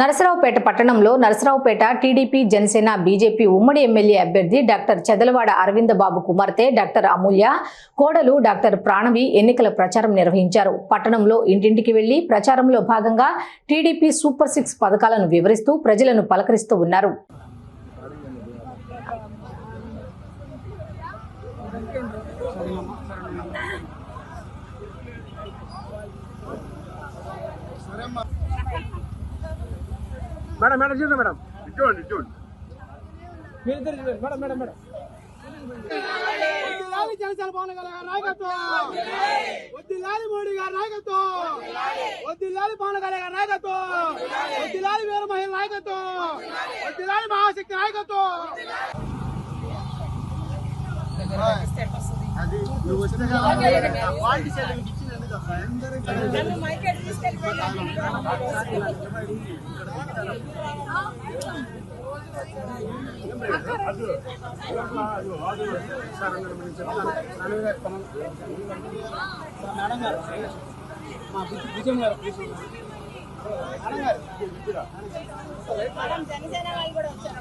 నరసరావుపేట పట్టణంలో Narasaraopet TDP Janasena BJP ఉమ్మడి MLA అభ్యర్థి డాక్టర్ చెదలవాడ అరవింద బాబు కుమార్తె డాక్టర్ అమూల్య కోడలు డాక్టర్ ప్రాణవి ఎన్నికల ప్రచారం నిర్వహించారు. పట్టణంలో ఇంటింటికి వెళ్లి ప్రచారంలో భాగంగా టీడీపీ సూపర్ 6 పథకాలను వివరిస్తూ ప్రజలను పలకరిస్తూ ఉన్నారు. మేడం మేడం చూడండి మేడం ఇటువంటి మీరిద్దరు చూడండి madam madam madam Janasena Pawan Kalyan నాయకత్వం వద్దిల్లాలి మోడీ గారి నాయకత్వం వద్దిల్లాలి పవన్ కళ్యాణ్ నాయకత్వం వద్దిల్లాలి వీర మహిళ నాయకత్వం వద్దిల్లాలి మహాశక్తి నాయకత్వం.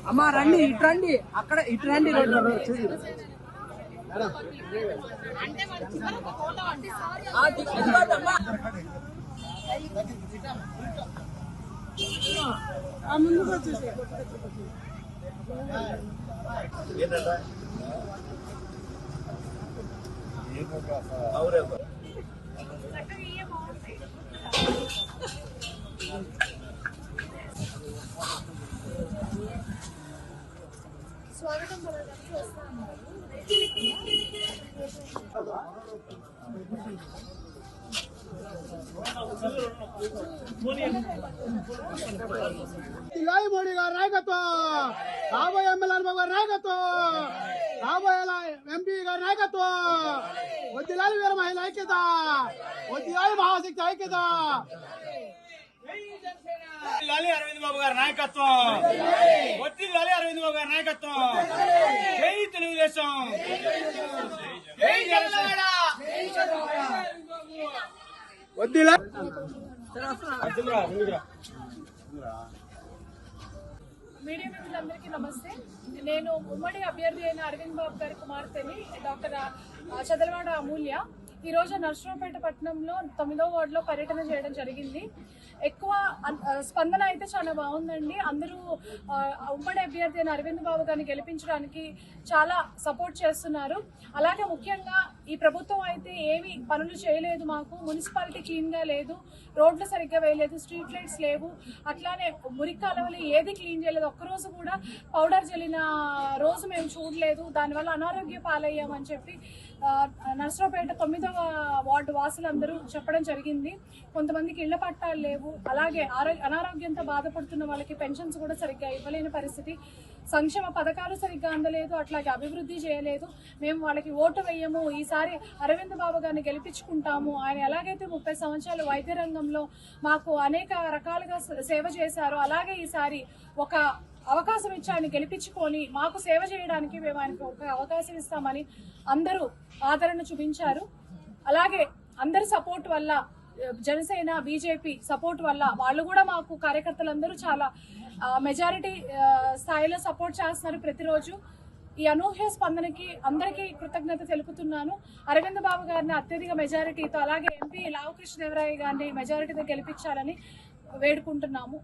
అమ్మా రండి ఇటు రండి అక్కడ ఇటు రండి ముందుకు వచ్చేసి స్వాగతం పలకడానికి వస్తున్నారు. మోడీ గారి నాయకత్వం రాబోయే ఎమ్మెల్యే అనుభవ గారి నాయకత్వం రాబోయే ఎంపీ గారి నాయకత్వం వద్దిలాలి వీర మహిళ ఐక్యత వద్దిలాలి మహాశక్తి ఐక్యత అరవింద్ బాబు గారి నాయకత్వం వద్దిలాలి అరవింద్ బాబు గారి నాయకత్వం జై తెలుగుదేశం జై జనసేన వద్దిలా మీడియా మిత్రులందరికీ నమస్తే. నేను ఉమ్మడి అభ్యర్థి అయిన అరవింద్ బాబు గారి కుమార్తెని డాక్టర్ చెదలవాడ అమూల్య. ఈ రోజు నరసరావుపేట పట్టణంలో 9వ వార్డులో పర్యటన చేయడం జరిగింది. ఎక్కువ స్పందన అయితే చాలా బాగుందండి. అందరూ ఉమ్మడి అభ్యర్థి అయిన అరవింద్ బాబు గారిని గెలిపించడానికి చాలా సపోర్ట్ చేస్తున్నారు. అలాగే ముఖ్యంగా ఈ ప్రభుత్వం అయితే ఏమి పనులు చేయలేదు. మాకు మున్సిపాలిటీ క్లీన్గా లేదు, రోడ్లు సరిగ్గా వేయలేదు, స్ట్రీట్ లైట్స్ లేవు, అట్లానే మురికి కాలువలు ఏది క్లీన్ చేయలేదు. ఒక్కరోజు కూడా పౌడర్ జల్లిన రోజు మేము చూడలేదు. దానివల్ల అనారోగ్య పాలయ్యామని చెప్పి నరసరావుపేట 9వ వార్డు వాసులందరూ చెప్పడం జరిగింది. కొంతమందికి ఇళ్ల పట్టాలు లేవు, అలాగే అనారోగ్యంతో బాధపడుతున్న వాళ్ళకి పెన్షన్స్ కూడా సరిగ్గా ఇవ్వలేని పరిస్థితి, సంక్షేమ పథకాలు సరిగ్గా అందలేదు, అట్లాగే అభివృద్ధి చేయలేదు. మేము వాళ్ళకి ఓటు వేయము, ఈసారి అరవింద్ బాబు గారిని గెలిపించుకుంటాము. ఆయన ఎలాగైతే 30 సంవత్సరాలు వైద్య రంగంలో మాకు అనేక రకాలుగా సేవ చేశారో అలాగే ఈసారి ఒక అవకాశం ఇచ్చి ఆయన గెలిపించుకొని మాకు సేవ చేయడానికి మేము ఆయనకు ఒక అవకాశం ఇస్తామని అందరూ ఆదరణ చూపించారు. అలాగే అందరి సపోర్ట్ వల్ల, జనసేన బీజేపీ సపోర్ట్ వల్ల వాళ్ళు కూడా మాకు కార్యకర్తలందరూ చాలా మెజారిటీ స్థాయిలో సపోర్ట్ చేస్తున్నారు ప్రతిరోజు. ఈ అనూహ్య స్పందనకి అందరికీ కృతజ్ఞత తెలుపుతున్నాను. అరవింద్ బాబు గారిని అత్యధిక మెజారిటీతో, అలాగే ఎంపీ లావు కృష్ణదేవరాయ గారిని మెజారిటీతో గెలిపించాలని వేడుకుంటున్నాము.